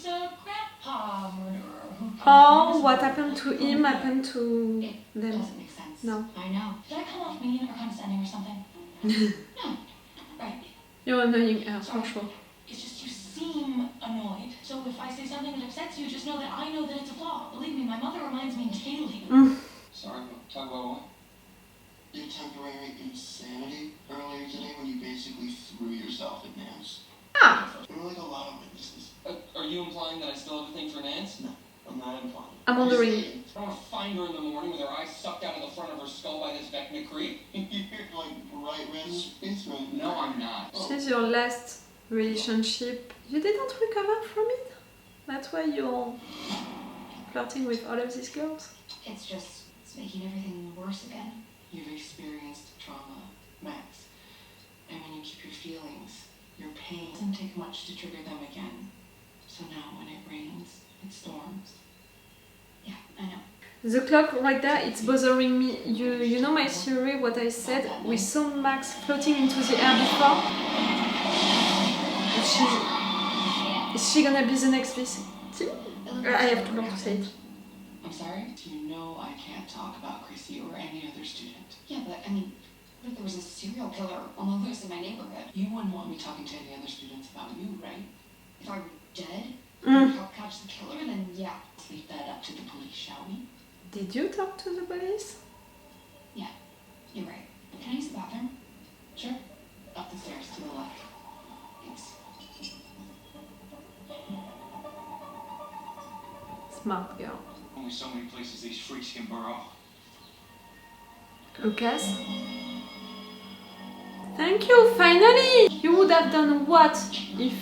a grandpa murderer who... Oh, what happened to him happened to them. It doesn't make sense. No. I know. Did I come off mean or condescending or something? No. Right. You're annoying her, for sure. It's just you seem annoyed. So if I say something that upsets you, just know that I know that it's a flaw. Believe me, my mother reminds me daily. Sorry, talk about what? Your temporary insanity earlier today when you basically threw yourself at Nance. Ah! There were like a lot of witnesses. Are you implying that I still have a thing for Nance? No, I'm not implying. I'm wondering. I want to find her in the morning with her eyes sucked out of the front of her skull by this Vecna Creek. You're like right red space right No, I'm not. Since your last relationship, you didn't recover from it? That's why you're flirting with all of these girls? It's making everything worse again. You've experienced trauma, Max. And when you keep your feelings, your pain, it doesn't take much to trigger them again. So now when it rains, it storms. Yeah, I know. The clock right there, it's bothering me. You know my theory, what I said? We saw Max floating into the air before. Is she gonna be the next victim? I have to learn to say it. I'm sorry? You know I can't talk about Chrissy or any other student. Yeah, but I mean, what if there was a serial killer on the loose in my neighborhood? You wouldn't want me talking to any other students about you, right? If I were dead, help catch the killer, then yeah. Let's leave that up to the police, shall we? Did you talk to the police? Yeah, you're right. Can I use the bathroom? Sure. Up the stairs to the left. Thanks. Smart girl. Only so many places these freaks can burrow. Lucas? Thank you, finally! You would have done what if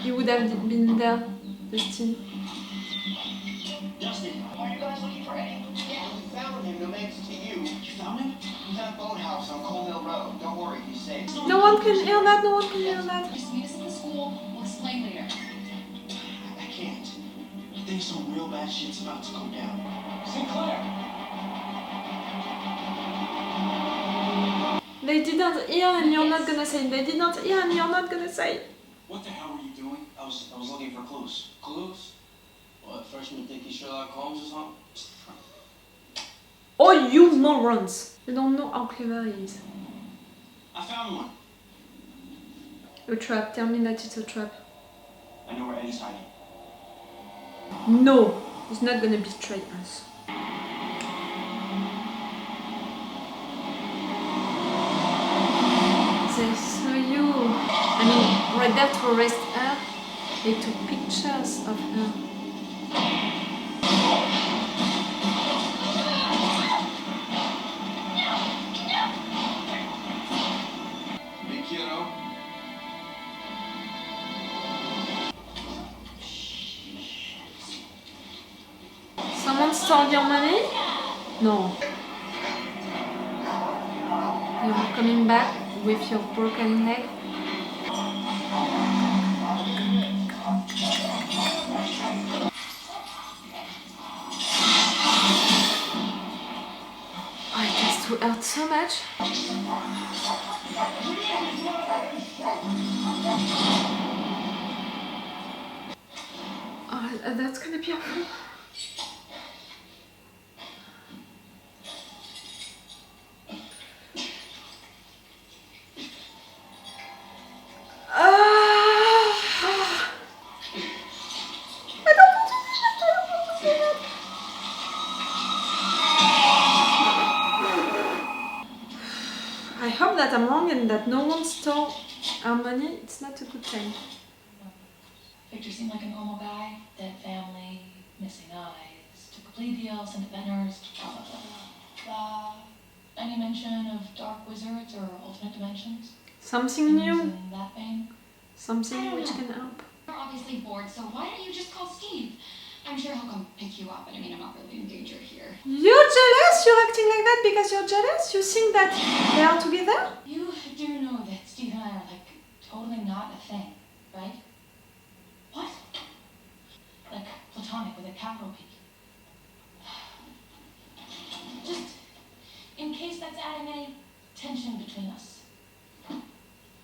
you would have been there, Justin? Justin, are you guys looking for Eddie? Yeah, we found him, no thanks to you. You found him? He's at a boathouse on Coal Mill Road. Don't worry, he's safe. No one can hear that, no one can hear that. Just meet us at the school. We'll explain later. I can't. I think some real bad shit's about to go down. Sinclair! They didn't hear and you're not gonna say. They did not hear and you're not gonna say. What the hell were you doing? I was looking for clues. Clues? What, freshman think he's Sherlock Holmes or something? Oh, you morons! You don't know how clever he is. I found one. A trap. Tell me that it's a trap. I know where Eddie's hiding. No! He's not gonna betray us. They saw you. I mean, right there to arrest her. They took pictures of her. Big kiddo. Someone stole your money? No. You're coming back with your broken leg? Oh, it has to hurt so much. Oh, that's gonna be awful. I hope that I'm wrong and that no one stole our money. It's not a good thing. Victor seemed like a normal guy. Dead family, missing eyes, took a plea deal, sent to Benhurst, blah blah blah blah. Any mention of dark wizards or alternate dimensions? Something new. In that vein? Something which can help. You're obviously bored, so why don't you just call Steve? I'm sure he'll come pick you up, but I mean, I'm not really in danger here. You're jealous? You're acting like that because you're jealous? You think that they are together? You do know that Steve and I are, like, totally not a thing, right? What? Like, platonic with a capital P. Just in case that's adding any tension between us.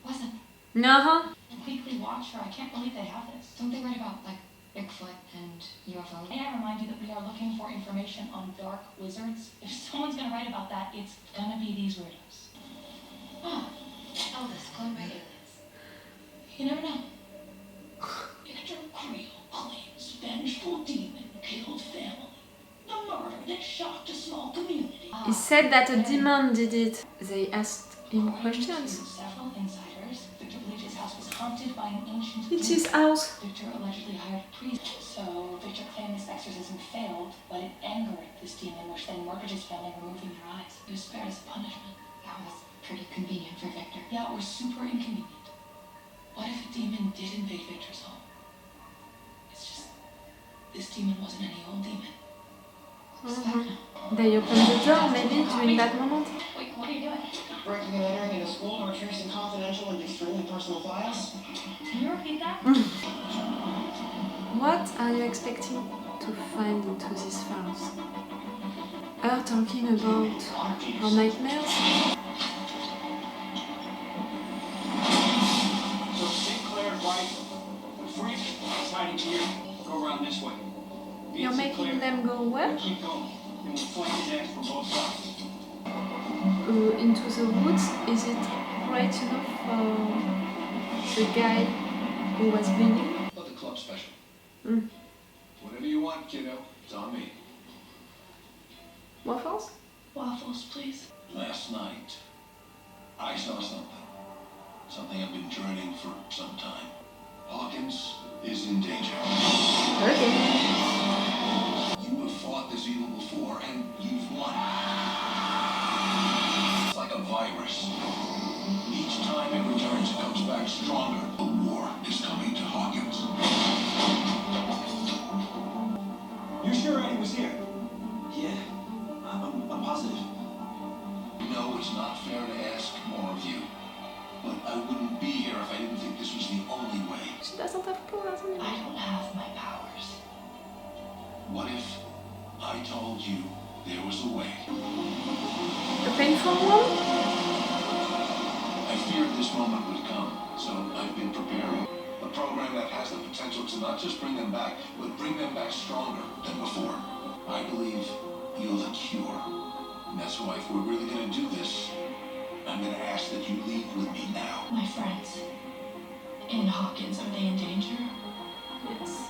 Wasn't. Uh-huh. Weekly Watcher, I can't believe they have this. Don't they write about, like, Bigfoot and UFO. May I remind you that we are looking for information on dark wizards? If someone's gonna write about that, it's gonna be these weirdos. Oh, Elvis, clone by aliens. You never know. Victor Creel claims vengeful demon killed family. The murder that shocked a small community. He said that a demon did it. They asked him questions. Several insiders, Victor believed his house was haunted by an ancient It's his house. Victor allegedly hired a priest. So Victor claimed this exorcism failed, but it angered this demon, which then murdered his family, removing their eyes. He was spared as a punishment. That was pretty convenient for Victor. Yeah, or super inconvenient. What if a demon did invade Victor's home? It's just, this demon wasn't any old demon. They opened the door maybe during that moment. Wait, what are you doing? Breaking and entering into school to retrieve some confidential and extremely personal files. Can you repeat that? What are you expecting to find into these files? Her talking about her nightmares? So Sinclair, right? The freak is hiding here. Go around this way. Me You're and making Sinclair, them go we'll where? keep going. And we'll flank his ass from both sides. Into the woods? Is it right enough for the guy who was bleeding? But the club special. Mm. Whatever you want, kiddo. It's on me. Waffles? Waffles, please. Last night, I saw something. Something I've been dreading for some time. Hawkins is in danger. Okay. You have fought this evil before, and you've won. It's like a virus. Each time it returns, it comes back stronger. A war is coming to Hawkins. You sure Eddie was here? Yeah, I'm positive. No, it's not fair to ask more of you. But I wouldn't be here if I didn't think this was the only way. She doesn't have powers anymore. I don't have my powers. What if I told you there was a way? A painful one? I feared this moment would come, so I've been preparing. A program that has the potential to not just bring them back, but bring them back stronger than before. I believe you're the cure. And that's why if we're really gonna do this, I'm gonna ask that you leave with me now. My friends in Hawkins, are they in danger? Yes.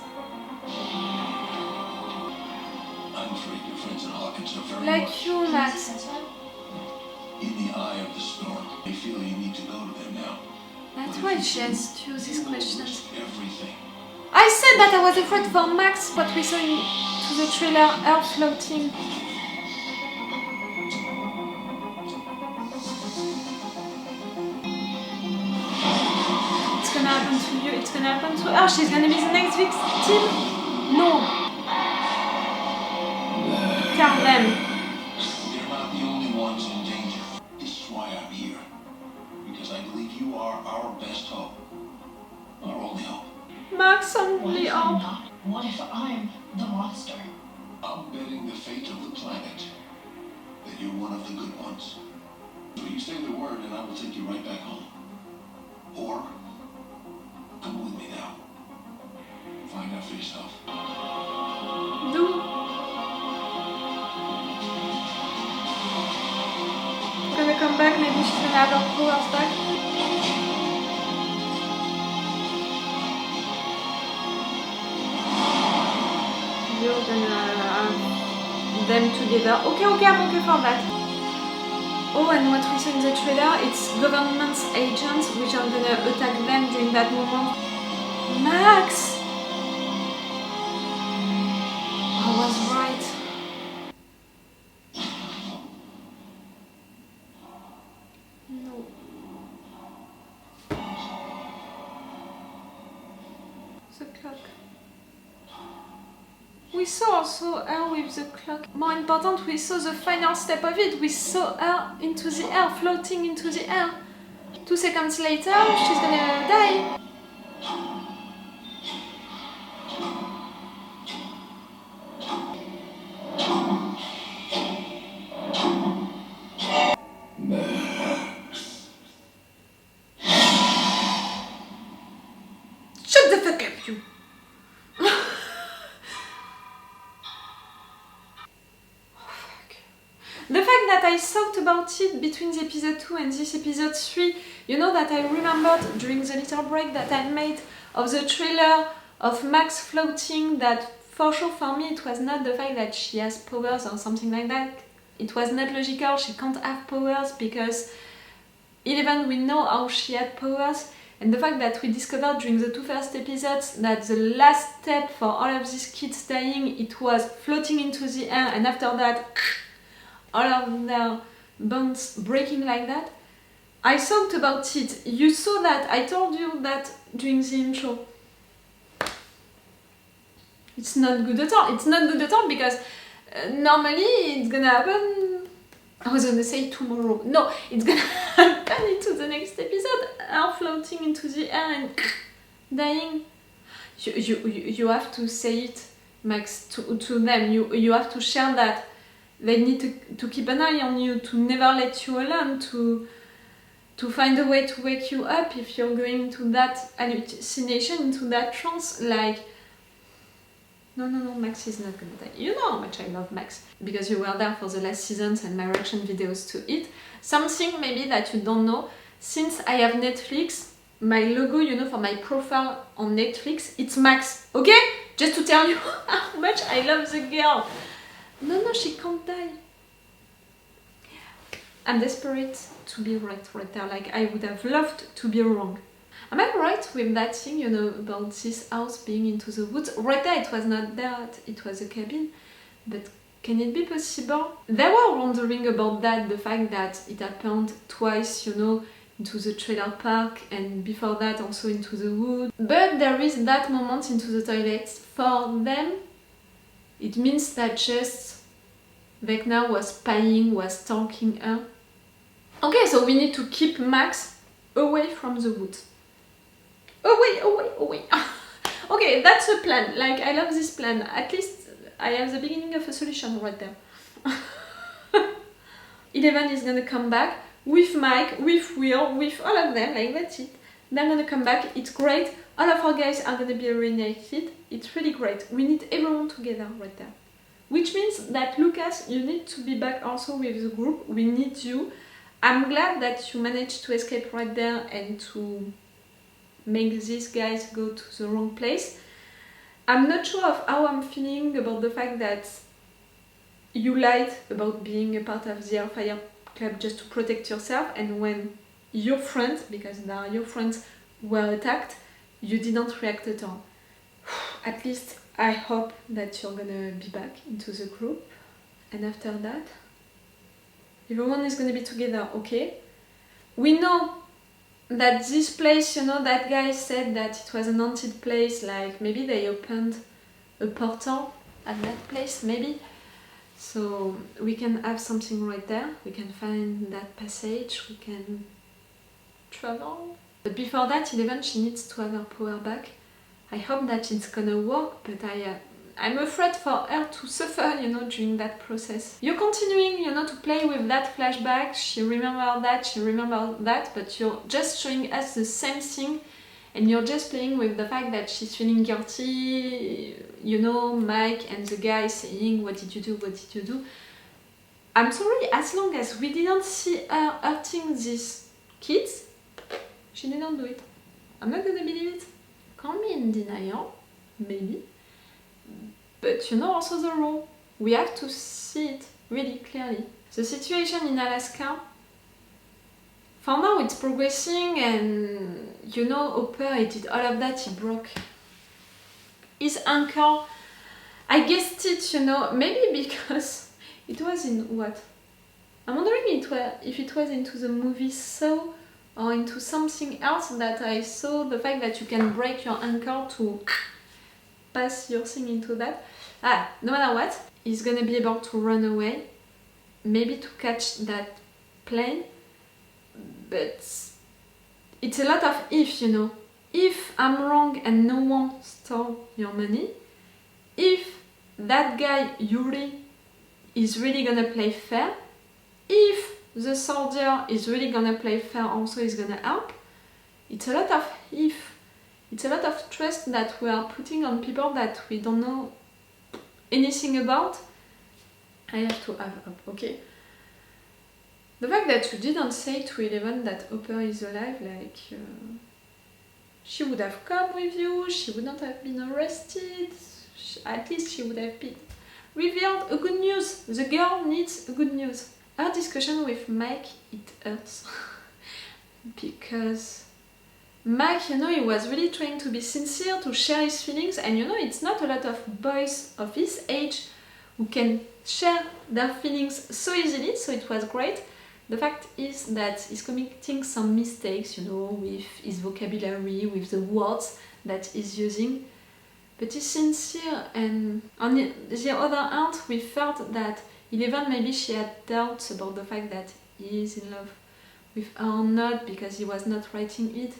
I'm afraid your friends in Hawkins are very Like much you, Max. in the eye of the storm. They feel you need to go to them now. That's why she asked you these You will questions. risk everything. I said that I was afraid for Max, but we saw into the trailer her floating. It's gonna happen to you, it's gonna happen to her. She's gonna be the next victim. No. Tell them. They're not the only ones in danger. This is why I'm here. Because I believe you are our best hope. Our only hope. Max What only if I'm up. not? What if I'm the monster? I'm betting the fate of the planet that you're one of the good ones. So you say the word and I will take you right back home. Or come with me now. Find out for yourself. Do. Gonna come back, maybe she's gonna have her powers back. You're gonna have them together. Okay, I'm okay for that. Oh, and what we saw in the trailer, it's government agents which are gonna attack them during that moment. Max! I was right. No. The clock. We saw also her with the clock. More important, we saw the final step of it. We saw her into the air, floating into the air. 2 seconds later, she's gonna die. Shut the fuck up, you! The fact that I thought about it between the episode 2 and this episode 3, you know that I remembered during the little break that I made of the trailer of Max floating, that for sure for me it was not the fact that she has powers or something like that. It was not logical, she can't have powers because even we know how she had powers. And the fact that we discovered during the 2 first episodes that the last step for all of these kids dying, it was floating into the air, and after that, all of their bones breaking like that. I thought about it. You saw that. I told you that during the intro. It's not good at all. It's not good at all because normally it's gonna happen. I was gonna say tomorrow. No, it's gonna happen into the next episode. Are floating into the air and dying. You have to say it, Max, to them. You have to share that. They need to keep an eye on you, to never let you alone, to find a way to wake you up if you're going into that hallucination, into that trance. Like, no, Max is not gonna die. You know how much I love Max, because you were there for the last seasons and my reaction videos to it. Something maybe that you don't know, since I have Netflix, my logo, you know, for my profile on Netflix, it's Max, okay? Just to tell you how much I love the girl. No, she can't die. I'm desperate to be right there, like I would have loved to be wrong. Am I right with that thing, you know, about this house being into the woods? Right there, it was not that, it was a cabin. But can it be possible? They were wondering about that, the fact that it happened twice, you know, into the trailer park and before that also into the wood. But there is that moment into the toilet. For them, it means that just Vecna was spying, was stalking her. Okay, so we need to keep Max away from the woods. Away. Okay, that's a plan. Like, I love this plan. At least I have the beginning of a solution right there. 11 is gonna come back with Mike, with Will, with all of them, like that's it. They're gonna come back, it's great. All of our guys are gonna be reunited. It's really great. We need everyone together right there. Which means that Lucas, you need to be back also with the group. We need you. I'm glad that you managed to escape right there and to make these guys go to the wrong place. I'm not sure of how I'm feeling about the fact that you lied about being a part of the Hellfire Club just to protect yourself, and when your friends, because they are your friends, were attacked, you didn't react at all. At least I hope that you're gonna be back into the group, and after that, everyone is gonna be together, okay? We know that this place, you know, that guy said that it was an haunted place, like maybe they opened a portal at that place, maybe. So we can have something right there, we can find that passage, we can travel. But before that, 11, she needs to have her power back. I hope that it's gonna work, but I'm afraid for her to suffer, you know, during that process. You're continuing, you know, to play with that flashback. She remembered that, but you're just showing us the same thing, and you're just playing with the fact that she's feeling guilty, you know, Mike and the guy saying, what did you do? I'm sorry, as long as we didn't see her hurting these kids, she didn't do it. I'm not gonna believe it. Call me in denial, maybe. But you know also the rule. We have to see it really clearly. The situation in Alaska, for now it's progressing, and you know, Hopper, he did all of that, he broke his ankle. I guessed it, you know, maybe because it was in what? I'm wondering if it was into the movie Saw or into something else that I saw the fact that you can break your ankle to pass your thing into that. No matter what, he's gonna be able to run away, maybe to catch that plane, but it's a lot of if, you know. If I'm wrong and no one stole your money, if that guy Yuri is really gonna play fair, if the soldier is really gonna play fair, also is gonna help, it's a lot of if. It's a lot of trust that we are putting on people that we don't know anything about. I have to have up, okay? The fact that you didn't say to Eleven that Hopper is alive, like, she would have come with you, she wouldn't have been arrested, at least she would have been revealed. A good news! The girl needs a good news. Our discussion with Mike, it hurts. Because Mike, you know, he was really trying to be sincere, to share his feelings, and you know, it's not a lot of boys of his age who can share their feelings so easily, so it was great. The fact is that he's committing some mistakes, you know, with his vocabulary, with the words that he's using, but he's sincere. And on the other hand, we felt that Eleven, maybe she had doubts about the fact that he is in love with her or not, because he was not writing it.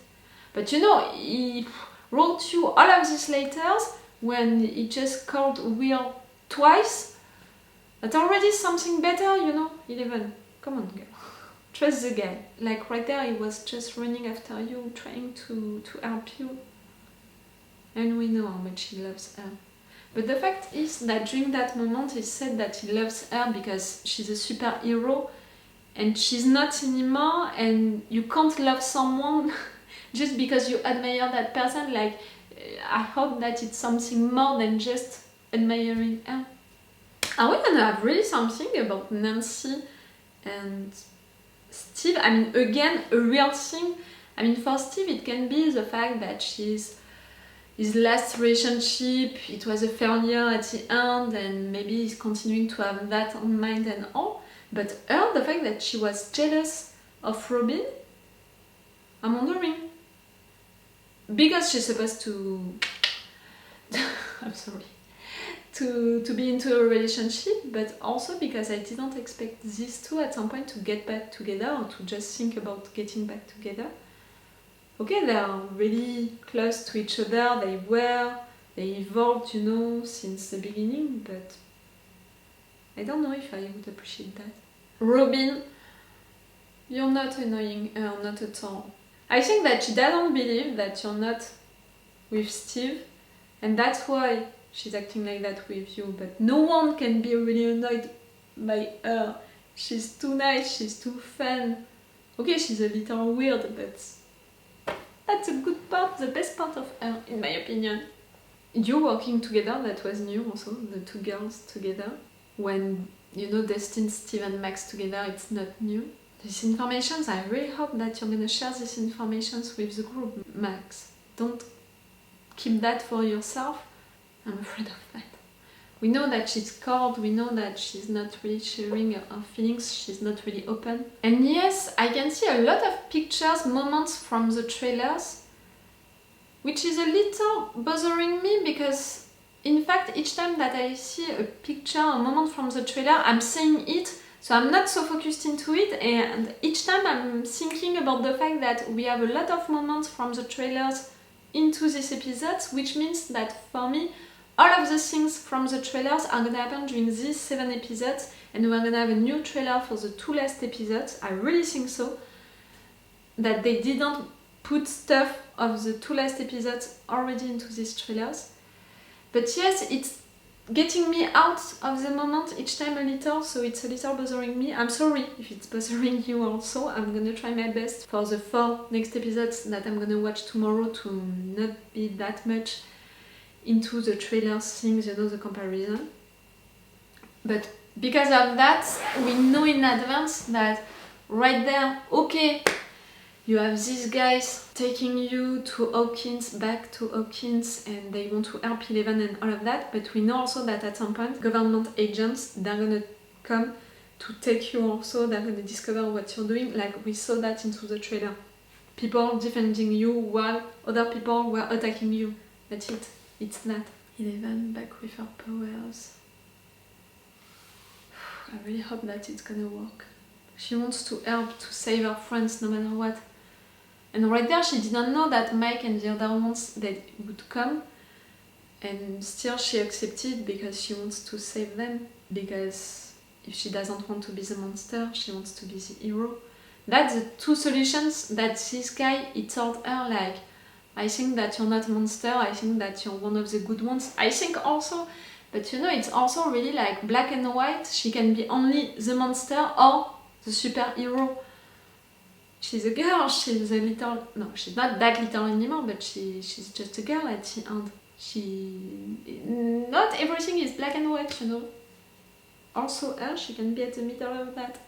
But you know, he wrote you all of these letters when he just called Will twice. That's already something better, you know, Eleven. Come on, girl. Trust the guy. Like right there, he was just running after you, trying to help you. And we know how much he loves her. But the fact is that during that moment, he said that he loves her because she's a superhero and she's not anymore, and you can't love someone just because you admire that person. Like, I hope that it's something more than just admiring her. Are we gonna have really something about Nancy and Steve? I mean, again, a real thing. I mean, for Steve, it can be the fact that she's his last relationship, it was a failure at the end, and maybe he's continuing to have that on mind and all. But her, the fact that she was jealous of Robin, I'm wondering. Because she's supposed to... I'm sorry. To be into a relationship, but also because I didn't expect these two at some point to get back together, or to just think about getting back together. Okay, they are really close to each other, they evolved, you know, since the beginning, but I don't know if I would appreciate that. Robin, you're not annoying her, not at all. I think that she doesn't believe that you're not with Steve, and that's why she's acting like that with you, but no one can be really annoyed by her. She's too nice, she's too fun. Okay, she's a little weird, but that's a good part, the best part of her, in my opinion. You working together, that was new also, the two girls together. When, you know, Destin, Steve and Max together, it's not new. These informations, I really hope that you're gonna share these informations with the group, Max. Don't keep that for yourself. I'm afraid of that. We know that she's cold, we know that she's not really sharing her feelings, she's not really open. And yes, I can see a lot of pictures, moments from the trailers, which is a little bothering me, because in fact each time that I see a picture, a moment from the trailer, I'm seeing it, so I'm not so focused into it, and each time I'm thinking about the fact that we have a lot of moments from the trailers into this episode, which means that for me, all of the things from the trailers are gonna happen during these 7 episodes, and we're gonna have a new trailer for the 2 last episodes. I really think so. That they didn't put stuff of the 2 last episodes already into these trailers. But yes, it's getting me out of the moment each time a little, so it's a little bothering me. I'm sorry if it's bothering you also. I'm gonna try my best for the 4 next episodes that I'm gonna watch tomorrow to not be that much into the trailer things, you know, the comparison. But because of that, we know in advance that right there, okay, you have these guys taking you to Hawkins, back to Hawkins, and they want to help Eleven and all of that, but we know also that at some point, government agents, they're gonna come to take you also, they're gonna discover what you're doing, like we saw that into the trailer. People defending you while other people were attacking you. That's it. It's that. Eleven back with her powers. I really hope that it's gonna work. She wants to help, to save her friends no matter what. And right there she didn't know that Mike and the other ones that would come, and still she accepted because she wants to save them. Because if she doesn't want to be the monster, she wants to be the hero. That's the 2 solutions that this guy, he told her, like, I think that you're not a monster, I think that you're one of the good ones. I think also, but you know, it's also really like black and white. She can be only the monster or the superhero. She's a girl, she's a little... No, she's not that little anymore, but she's just a girl at the end. Not everything is black and white, you know. Also her, she can be at the middle of that.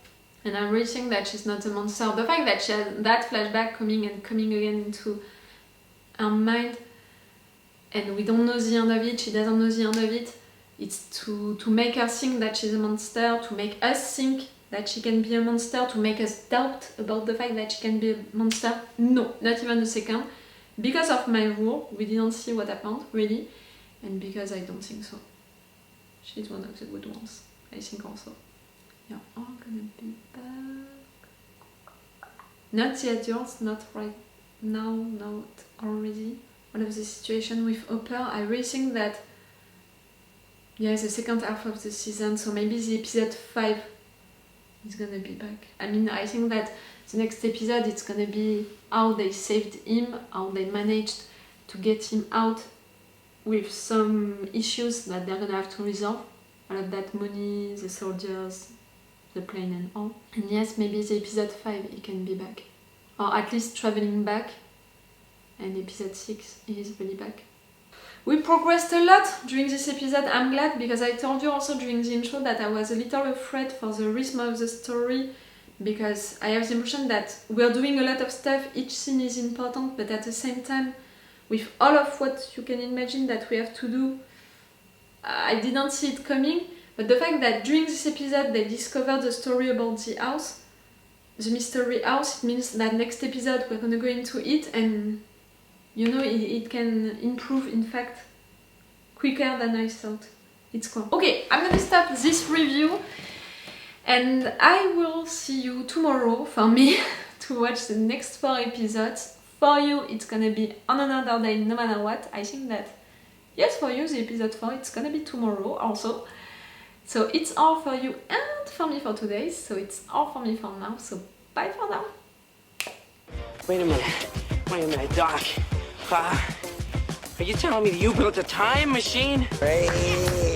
And I really think that she's not a monster. The fact that she has that flashback coming again into her mind, and we don't know the end of it, she doesn't know the end of it, it's to make her think that she's a monster, to make us think that she can be a monster, to make us doubt about the fact that she can be a monster. No, not even a second. Because of my rule, we didn't see what happened, really, and because I don't think so. She's one of the good ones, I think also. You're all gonna be back. Not the adults, not right now, not already. One of the situations with Hopper, I really think that, yeah, the second half of the season, so maybe the episode 5 is gonna be back. I mean, I think that the next episode it's gonna be how they saved him, how they managed to get him out with some issues that they're gonna have to resolve. All of that money, the soldiers, the plane and all. And yes, maybe the episode 5 he can be back. Or at least traveling back. And episode 6 he is really back. We progressed a lot during this episode, I'm glad, because I told you also during the intro that I was a little afraid for the rhythm of the story, because I have the impression that we're doing a lot of stuff, each scene is important, but at the same time, with all of what you can imagine that we have to do, I didn't see it coming, but the fact that during this episode they discovered the story about the house, the mystery house, it means that next episode we're gonna go into it, and you know, it can improve, in fact, quicker than I thought. It's cool. Okay, I'm gonna stop this review and I will see you tomorrow for me to watch the next 4 episodes. For you, it's gonna be on another day, no matter what. I think that, yes, for you, the episode 4, it's gonna be tomorrow also. So it's all for you and for me for today. So it's all for me for now. So bye for now. Wait a minute, Doc. Are you telling me that you built a time machine? Crazy.